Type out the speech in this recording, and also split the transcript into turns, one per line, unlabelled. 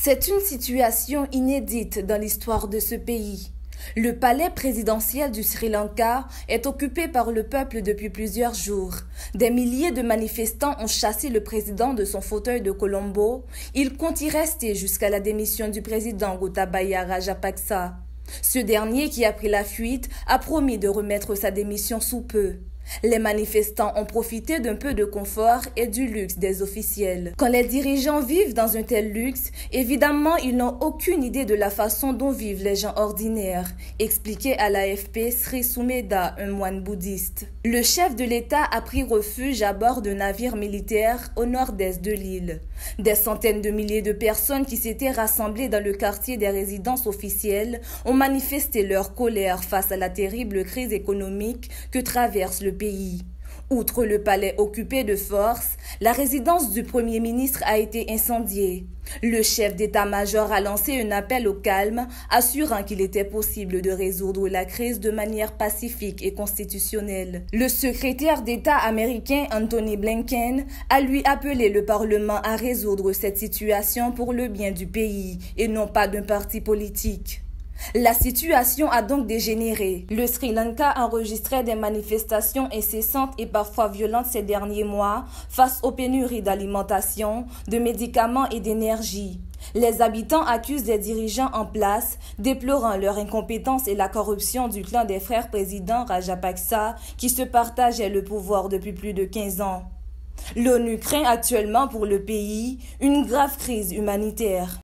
C'est une situation inédite dans l'histoire de ce pays. Le palais présidentiel du Sri Lanka est occupé par le peuple depuis plusieurs jours. Des milliers de manifestants ont chassé le président de son fauteuil de Colombo. Il compte y rester jusqu'à la démission du président Gotabaya Rajapaksa. Ce dernier, qui a pris la fuite, a promis de remettre sa démission sous peu. Les manifestants ont profité d'un peu de confort et du luxe des officiels. Quand les dirigeants vivent dans un tel luxe, évidemment, ils n'ont aucune idée de la façon dont vivent les gens ordinaires, expliquait à l'AFP Sri Sumedha, un moine bouddhiste. Le chef de l'État a pris refuge à bord d'un navire militaire au nord-est de l'île. Des centaines de milliers de personnes qui s'étaient rassemblées dans le quartier des résidences officielles ont manifesté leur colère face à la terrible crise économique que traverse le pays. Outre le palais occupé de force, la résidence du Premier ministre a été incendiée. Le chef d'état-major a lancé un appel au calme, assurant qu'il était possible de résoudre la crise de manière pacifique et constitutionnelle. Le secrétaire d'État américain Anthony Blinken a lui appelé le Parlement à résoudre cette situation pour le bien du pays et non pas d'un parti politique. La situation a donc dégénéré. Le Sri Lanka enregistrait des manifestations incessantes et parfois violentes ces derniers mois face aux pénuries d'alimentation, de médicaments et d'énergie. Les habitants accusent les dirigeants en place, déplorant leur incompétence et la corruption du clan des frères présidents Rajapaksa qui se partageait le pouvoir depuis plus de 15 ans. L'ONU craint actuellement pour le pays une grave crise humanitaire.